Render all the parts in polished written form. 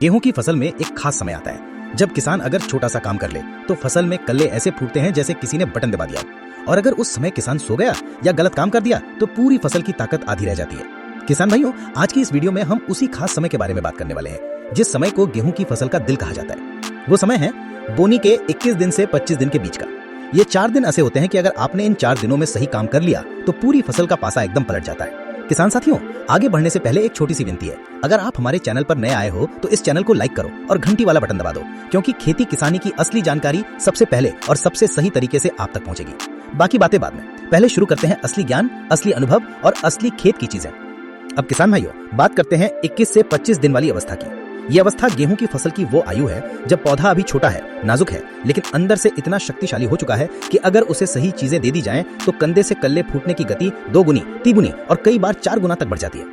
गेहूं की फसल में एक खास समय आता है जब किसान अगर छोटा सा काम कर ले तो फसल में कल्ले ऐसे फूटते हैं जैसे किसी ने बटन दबा दिया। और अगर उस समय किसान सो गया या गलत काम कर दिया तो पूरी फसल की ताकत आधी रह जाती है। किसान भाइयों, आज की इस वीडियो में हम उसी खास समय के बारे में बात करने वाले हैं जिस समय को गेहूं की फसल का दिल कहा जाता है। वो समय है बोनी के 21 दिन से 25 दिन के बीच का। ये 4 दिन ऐसे होते हैं कि अगर आपने इन 4 दिनों में सही काम कर लिया तो पूरी फसल का पासा एकदम पलट जाता है। किसान साथियों, आगे बढ़ने से पहले एक छोटी सी विनती है। अगर आप हमारे चैनल पर नए आए हो तो इस चैनल को लाइक करो और घंटी वाला बटन दबा दो, क्योंकि खेती किसानी की असली जानकारी सबसे पहले और सबसे सही तरीके से आप तक पहुंचेगी। बाकी बातें बाद में, पहले शुरू करते हैं असली ज्ञान, असली अनुभव और असली खेत की चीजें। अब किसान भाइयों, बात करते हैं 21 से 25 दिन वाली अवस्था की। ये अवस्था गेहूं की फसल की वो आयु है जब पौधा अभी छोटा है, नाजुक है, लेकिन अंदर से इतना शक्तिशाली हो चुका है कि अगर उसे सही चीजें दे दी जाएं तो कंधे से कल्ले फूटने की गति 2 गुनी, 3 गुनी और कई बार 4 गुना तक बढ़ जाती है।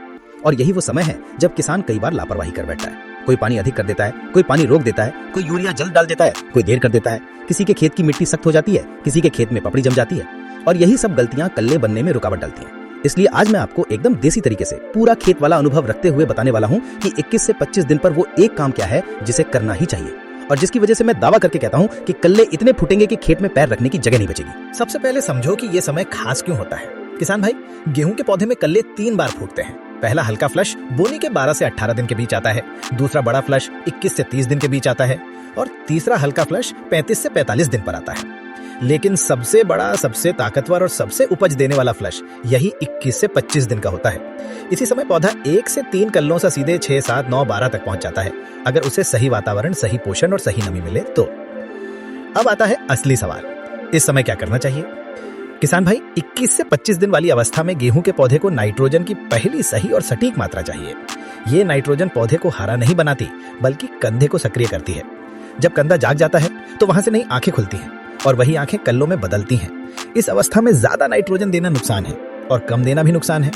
और यही वो समय है जब किसान कई बार लापरवाही कर बैठता है। कोई पानी अधिक कर देता है, कोई पानी रोक देता है, कोई यूरिया जल्द डाल देता है, कोई देर कर देता है। किसी के खेत की मिट्टी सख्त हो जाती है, किसी के खेत में पपड़ी जम जाती है, और यही सब गलतियां कल्ले बनने में रुकावट डालती हैं। इसलिए आज मैं आपको एकदम देसी तरीके से पूरा खेत वाला अनुभव रखते हुए बताने वाला हूं कि 21 से 25 दिन पर वो एक काम क्या है जिसे करना ही चाहिए, और जिसकी वजह से मैं दावा करके कहता हूं कि कल्ले इतने फूटेंगे कि खेत में पैर रखने की जगह नहीं बचेगी। सबसे पहले समझो कि ये समय खास क्यों होता है। किसान भाई, गेहूं के पौधे में कल्ले 3 बार फूटते हैं। पहला हल्का फ्लश बोनी के 12 से 18 दिन के बीच आता है, दूसरा बड़ा फ्लश 21 से 30 दिन के बीच आता है, और तीसरा हल्का फ्लश 35 से 45 दिन पर आता है। लेकिन सबसे बड़ा, सबसे ताकतवर और सबसे उपज देने वाला फ्लश यही 21 से 25 दिन का होता है। इसी समय पौधा 1 से 3 कल्लों से सीधे 6, 7, 9, 12 तक पहुंच जाता है, अगर उसे सही वातावरण, सही पोषण और सही नमी मिले तो। अब आता है असली सवाल, इस समय क्या करना चाहिए। किसान भाई, 21 से 25 दिन वाली अवस्था में गेहूं के पौधे को नाइट्रोजन की पहली सही और सटीक मात्रा चाहिए। ये नाइट्रोजन पौधे को हरा नहीं बनाती, बल्कि कंधे को सक्रिय करती है। जब कंधा जाग जाता है तो वहां से नई आंखें खुलती हैं, और वही आंखें कल्लों में बदलती हैं। इस अवस्था में ज्यादा नाइट्रोजन देना नुकसान है और कम देना भी नुकसान है।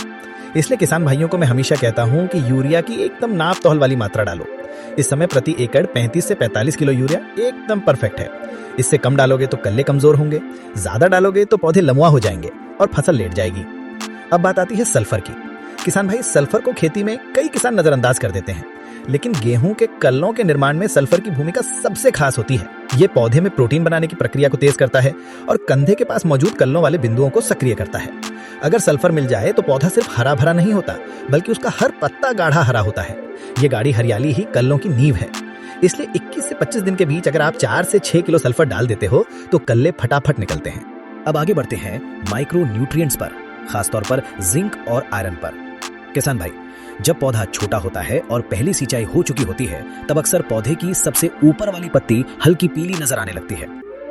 इसलिए किसान भाइयों को मैं हमेशा कहता हूं कि यूरिया की एकदम नाप तौल वाली मात्रा डालो। इस समय प्रति एकड़ 35 से 45 किलो यूरिया एकदम परफेक्ट है। इससे कम डालोगे तो कल्ले कमजोर होंगे, ज्यादा डालोगे तो पौधे लमुआ हो जाएंगे और फसल लेट जाएगी। अब बात आती है सल्फर की। किसान भाई, सल्फर को खेती में कई किसान नजरअंदाज कर देते हैं, लेकिन गेहूं के कल्लों के निर्माण में सल्फर की भूमिका सबसे खास होती है। ये पौधे में प्रोटीन बनाने की प्रक्रिया को तेज करता है और कंधे के पास मौजूद कल्लों वाले बिंदुओं को सक्रिय करता है। अगर सल्फर मिल जाए तो पौधा सिर्फ हरा भरा नहीं होता, बल्कि उसका हर पत्ता गाढ़ा हरा होता है। ये गाढ़ी हरियाली ही कल्लों की नींव है। इसलिए 21 से 25 दिन के बीच अगर आप 4 से 6 किलो सल्फर डाल देते हो तो कल्ले फटाफट निकलते हैं। अब आगे बढ़ते हैं माइक्रो न्यूट्रिएंट्स पर, खासतौर पर जिंक और आयरन पर। किसान भाई, जब पौधा छोटा होता है और पहली सिंचाई हो चुकी होती है तब अक्सर पौधे की सबसे ऊपर वाली पत्ती हल्की पीली नजर आने लगती है।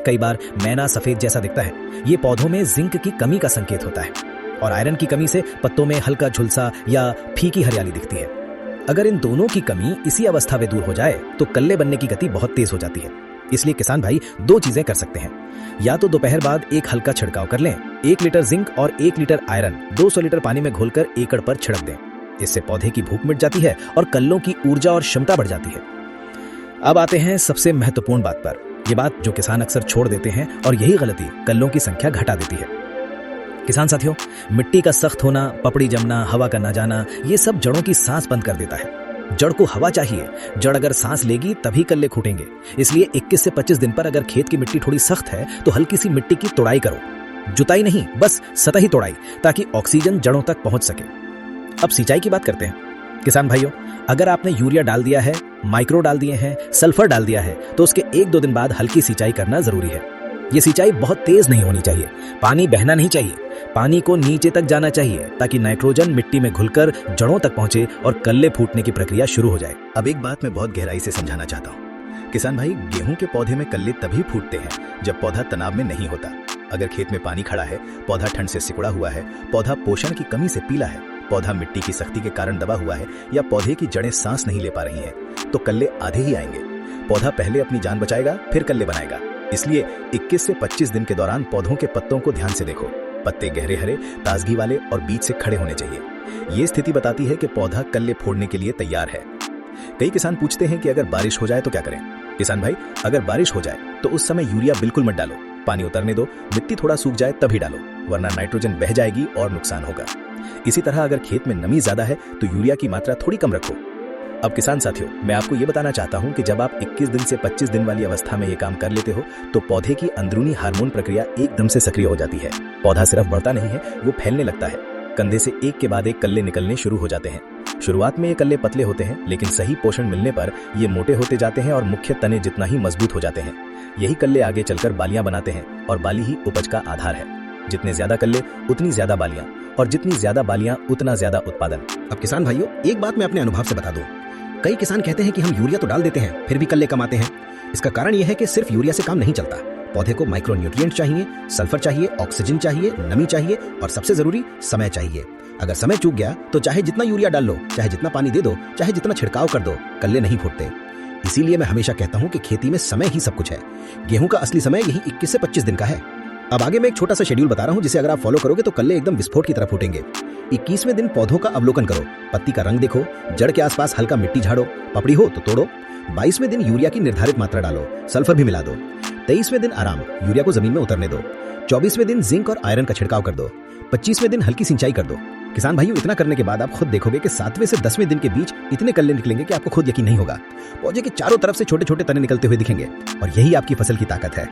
कई बार मैना सफेद जैसा दिखता है। ये पौधों में जिंक की कमी का संकेत होता है, और आयरन की कमी से पत्तों में हल्का झुलसा या फीकी हरियाली दिखती है। अगर इन दोनों की कमी इसी अवस्था में दूर हो जाए तो कल्ले बनने की गति बहुत तेज हो जाती है। इसलिए किसान भाई 2 चीजें कर सकते हैं। या तो दोपहर बाद एक हल्का छिड़काव कर लें, 1 लीटर जिंक और 1 लीटर आयरन 200 लीटर पानी में घोलकर एकड़ पर छिड़क दें। इससे पौधे की भूख मिट जाती है और कल्लों की ऊर्जा और क्षमता बढ़ जाती है। अब आते हैं सबसे महत्वपूर्ण बात पर, यह बात जो किसान अक्सर छोड़ देते हैं, और यही गलती कल्लों की संख्या घटा देती है। किसान साथियों, मिट्टी का सख्त होना, पपड़ी जमना, हवा का ना जाना, ये सब जड़ों की सांस बंद कर देता है। जड़ को हवा चाहिए, जड़ अगर सांस लेगी तभी कल्ले खूटेंगे। इसलिए 21 से 25 दिन पर अगर खेत की मिट्टी थोड़ी सख्त है तो हल्की सी मिट्टी की तोड़ाई करो। जुताई नहीं, बस सतही तोड़ाई, ताकि ऑक्सीजन जड़ों तक पहुंच सके। अब सिंचाई की बात करते हैं। किसान भाइयों, अगर आपने यूरिया डाल दिया है, माइक्रो डाल दिए हैं, सल्फर डाल दिया है, तो उसके 1-2 दिन बाद हल्की सिंचाई करना जरूरी है। ये सिंचाई बहुत तेज नहीं होनी चाहिए, पानी बहना नहीं चाहिए, पानी को नीचे तक जाना चाहिए ताकि नाइट्रोजन मिट्टी में घुलकर जड़ों तक पहुंचे और कल्ले फूटने की प्रक्रिया शुरू हो जाए। अब एक बात मैं बहुत गहराई से समझाना चाहता हूँ। किसान भाई, गेहूं के पौधे में कल्ले तभी फूटते हैं जब पौधा तनाव में नहीं होता। अगर खेत में पानी खड़ा है, पौधा ठंड से सिकुड़ा हुआ है, पौधा पोषण की कमी से पीला है, पौधा मिट्टी की सख्ती के कारण दबा हुआ है, या पौधे की जड़ें सांस नहीं ले पा रही हैं, तो कल्ले आधे ही आएंगे। पौधा पहले अपनी जान बचाएगा, फिर कल्ले बनाएगा। इसलिए 21 से 25 दिन के दौरान पौधों के पत्तों को ध्यान से देखो। पत्ते गहरे हरे, ताजगी वाले और बीच से खड़े होने चाहिए। ये स्थिति बताती है कि पौधा कल्ले फोड़ने के लिए तैयार है। कई किसान पूछते हैं कि अगर बारिश हो जाए तो क्या करें। किसान भाई, अगर बारिश हो जाए तो उस समय यूरिया बिल्कुल मत डालो, पानी उतरने दो, मिट्टी थोड़ा सूख जाए तभी डालो, वरना नाइट्रोजन बह जाएगी और नुकसान होगा। इसी तरह अगर खेत में नमी ज्यादा है तो यूरिया की मात्रा थोड़ी कम रखो। अब किसान साथियों, मैं आपको ये बताना चाहता हूँ कि जब आप 21 दिन से 25 दिन वाली अवस्था में ये काम कर लेते हो तो पौधे की अंदरूनी हार्मोन प्रक्रिया एकदम से सक्रिय हो जाती है। पौधा सिर्फ बढ़ता नहीं है, वो फैलने लगता है। कंधे से एक के बाद एक कल्ले निकलने शुरू हो जाते हैं। शुरुआत में ये कल्ले पतले होते हैं, लेकिन सही पोषण मिलने पर ये मोटे होते जाते हैं और मुख्य तने जितना ही मजबूत हो जाते हैं। यही कल्ले आगे चलकर बालियां बनाते हैं और बाली ही उपज का आधार है। जितने ज्यादा कल्ले उतनी ज्यादा बालियां, और जितनी ज्यादा बालियां उतना ज्यादा उत्पादन। अब किसान भाइयों, एक बात मैं अपने अनुभव से बता दूं। कई किसान कहते हैं कि हम यूरिया तो डाल देते हैं फिर भी कल्ले कम आते हैं। इसका कारण यह है कि सिर्फ यूरिया से काम नहीं चलता। पौधे को माइक्रो न्यूट्रिएंट चाहिए, सल्फर चाहिए, ऑक्सीजन चाहिए, नमी चाहिए और सबसे जरूरी समय चाहिए। अगर समय चूक गया तो चाहे जितना यूरिया डाल लो, चाहे जितना पानी दे दो, चाहे जितना छिड़काव कर दो, कल्ले नहीं फूटते। इसीलिए मैं हमेशा कहता हूं कि खेती में समय ही सब कुछ है। गेहूं का असली समय यही 21 से 25 दिन का है। अब आगे मैं एक छोटा सा शेड्यूल बता रहा हूं, जिसे अगर आप फॉलो करोगे तो कल्ले एकदम विस्फोट की तरह फूटेंगे। 21वें दिन पौधों का अवलोकन करो, पत्ती का रंग देखो, जड़ के आसपास हल्का मिट्टी झाड़ो, पपड़ी हो तो तोड़ो। 22वें दिन यूरिया की निर्धारित मात्रा डालो, सल्फर भी मिला दो। 23वें दिन आराम, यूरिया को जमीन में उतरने दो। 24वें दिन जिंक और आयरन का छिड़काव कर दो। 25वें दिन हल्की सिंचाई कर दो। किसान भाइयों, इतना करने के बाद आप खुद देखोगे कि 7वें से 10वें दिन के बीच इतने कल्ले निकलेंगे कि आपको खुद यकीन नहीं होगा। पौधे के चारों तरफ से छोटे छोटे तने निकलते हुए दिखेंगे और यही आपकी फसल की ताकत है।